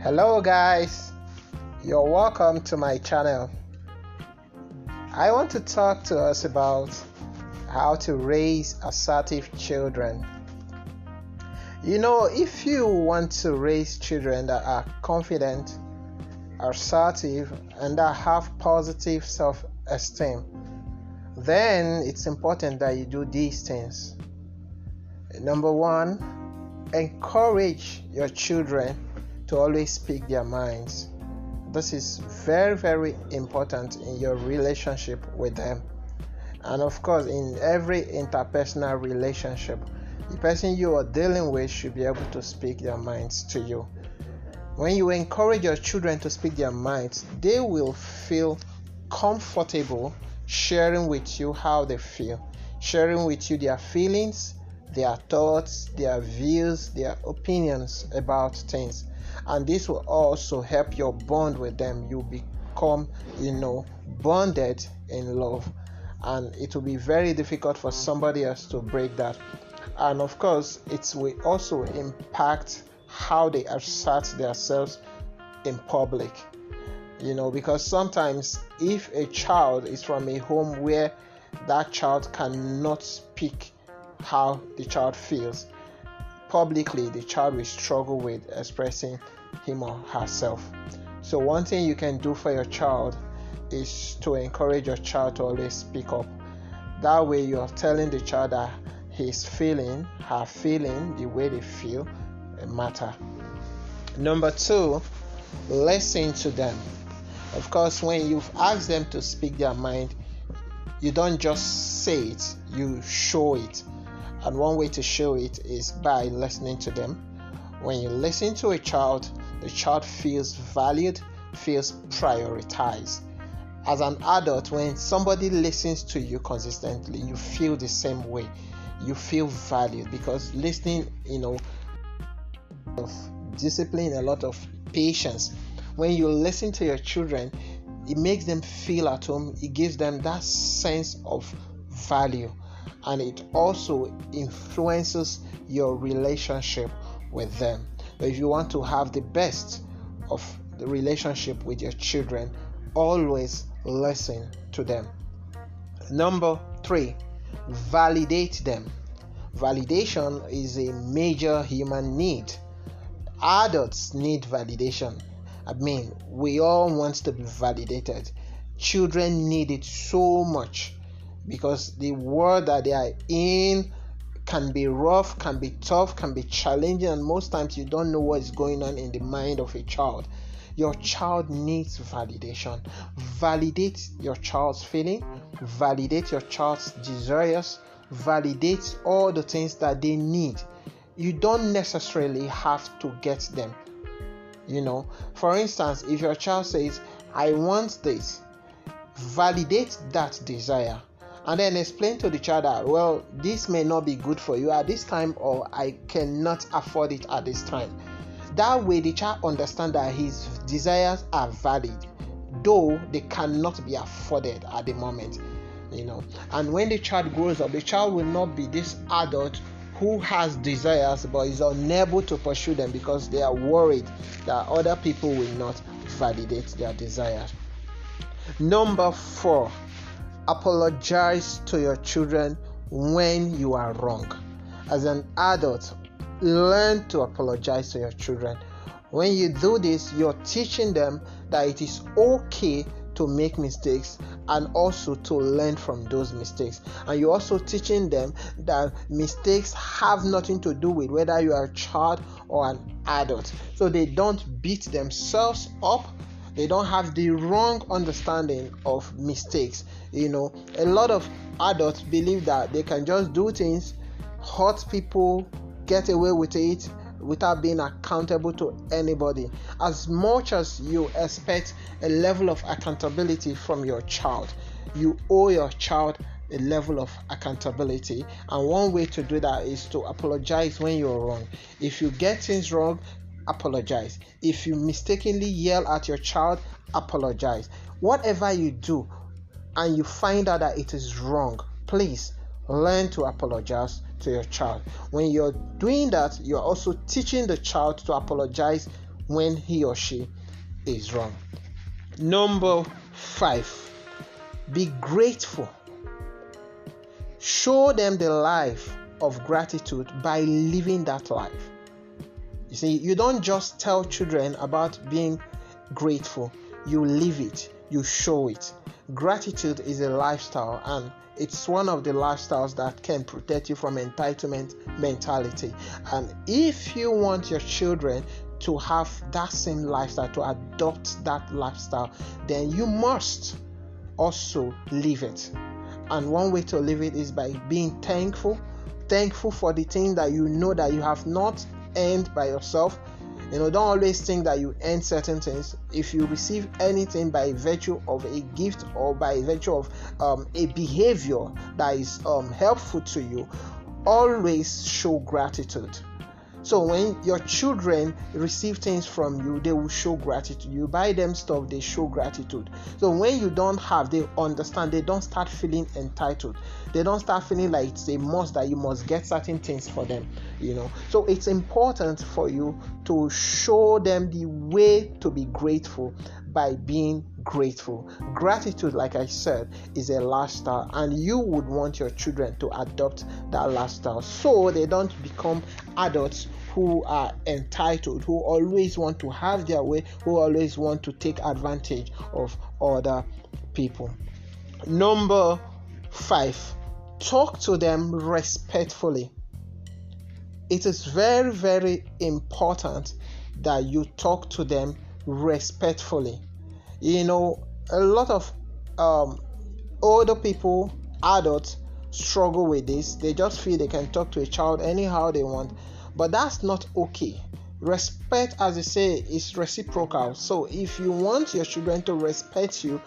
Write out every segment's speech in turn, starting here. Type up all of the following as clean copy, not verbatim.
Hello guys, you're welcome to my channel. I want to talk to us about how to raise assertive children. If you want to raise children that are confident, assertive, and that have positive self-esteem, then it's important that you do these things. Number one, encourage your children to always speak their minds. This is very, very important in your relationship with them. And of course, in every interpersonal relationship, the person you are dealing with should be able to speak their minds to you. When you encourage your children to speak their minds, they will feel comfortable sharing with you how they feel, sharing with you their feelings, their thoughts, their views, their opinions about things. And this will also help your bond with them. You become, bonded in love. And it will be very difficult for somebody else to break that. And of course, it will also impact how they assert themselves in public. Because sometimes if a child is from a home where that child cannot speak how the child feels, publicly the child will struggle with expressing him or herself. So one thing you can do for your child is to encourage your child to always speak up. That way you are telling the child that his feeling, her feeling, the way they feel matter. Number two, listen to them. Of course, when you've asked them to speak their mind, you don't just say it, you show it. And one way to show it is by listening to them. When you listen to a child, the child feels valued, feels prioritized. As an adult, when somebody listens to you consistently, you feel the same way. You feel valued because listening, of discipline, a lot of patience. When you listen to your children, it makes them feel at home. It gives them that sense of value. And it also influences your relationship with them. But if you want to have the best of the relationship with your children, always listen to them. Number three, validate them. Validation is a major human need. Adults need validation. We all want to be validated. Children need it so much, because the world that they are in can be rough, can be tough, can be challenging, and most times you don't know what is going on in the mind of a child. Your child needs validation. Validate your child's feeling, validate your child's desires, validate all the things that they need. You don't necessarily have to get them. For instance, if your child says, I want this, validate that desire. And then explain to the child that, this may not be good for you at this time, or I cannot afford it at this time. That way the child understands that his desires are valid, though they cannot be afforded at the moment. And when the child grows up, the child will not be this adult who has desires but is unable to pursue them because they are worried that other people will not validate their desires. Number four, apologize to your children when you are wrong. As an adult, learn to apologize to your children. When you do this, you're teaching them that it is okay to make mistakes and also to learn from those mistakes. And you're also teaching them that mistakes have nothing to do with whether you are a child or an adult. So they don't beat themselves up. They don't have the wrong understanding of mistakes. A lot of adults believe that they can just do things, hurt people, get away with it without being accountable to anybody. As much as you expect a level of accountability from your child, you owe your child a level of accountability. And one way to do that is to apologize when you're wrong. If you get things wrong, apologize. If you mistakenly yell at your child, apologize. Whatever you do and you find out that it is wrong, please learn to apologize to your child. When you're doing that, you're also teaching the child to apologize when he or she is wrong. Number 5, be grateful. Show them the life of gratitude by living that life. You see, you don't just tell children about being grateful, you live it, you show it. Gratitude is a lifestyle, and it's one of the lifestyles that can protect you from entitlement mentality. And if you want your children to have that same lifestyle, to adopt that lifestyle, then you must also live it. And one way to live it is by being thankful for the thing that you know that you have not earned by yourself. Don't always think that you earn certain things. If you receive anything by virtue of a gift or by virtue of a behavior that is helpful to you, always show gratitude. So when your children receive things from you, they will show gratitude. You buy them stuff, they show gratitude. So when you don't have, they understand. They don't start feeling entitled. They don't start feeling like it's a must that you must get certain things for them. So it's important for you to show them the way to be grateful by being grateful. Gratitude, like I said, is a lifestyle, and you would want your children to adopt that lifestyle so they don't become adults who are entitled, who always want to have their way, who always want to take advantage of other people. Number 5, talk to them respectfully. It is very, very important that you talk to them respectfully. A lot of older people, adults, struggle with this. They just feel they can talk to a child anyhow they want, but that's not okay. Respect, as they say, is reciprocal. So if you want your children to respect you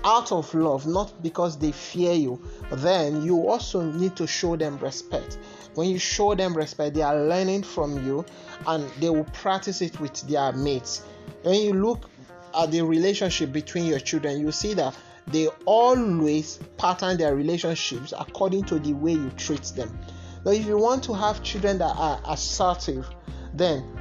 out of love, not because they fear you, then you also need to show them respect. When you show them respect, they are learning from you, and they will practice it with their mates. When you look at the relationship between your children, you see that they always pattern their relationships according to the way you treat them. Now, if you want to have children that are assertive, then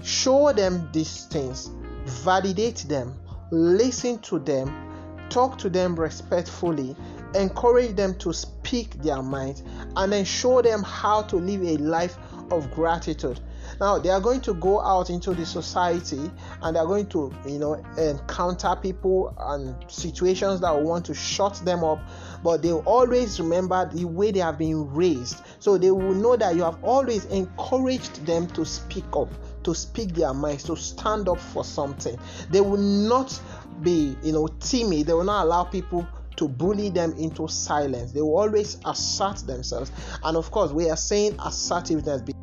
show them these things, validate them, listen to them, talk to them respectfully, encourage them to speak their mind, and then show them how to live a life of gratitude. Now, they are going to go out into the society, and they are going to, encounter people and situations that will want to shut them up, but they will always remember the way they have been raised. So they will know that you have always encouraged them to speak up, to speak their minds, to stand up for something. They will not be, timid. They will not allow people to bully them into silence. They will always assert themselves. And of course, we are saying assertiveness because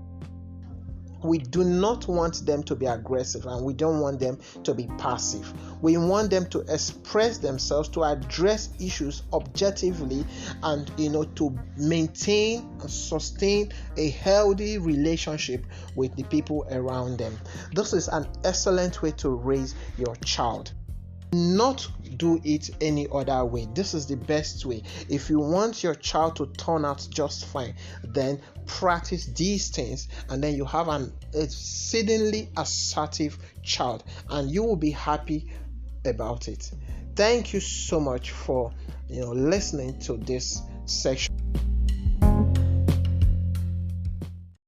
we do not want them to be aggressive, and we don't want them to be passive. We want them to express themselves, to address issues objectively, and to maintain and sustain a healthy relationship with the people around them. This is an excellent way to raise your child. Not do it any other way. This is the best way. If you want your child to turn out just fine, then practice these things, and then you have an exceedingly assertive child, and you will be happy about it. Thank you so much for listening to this section.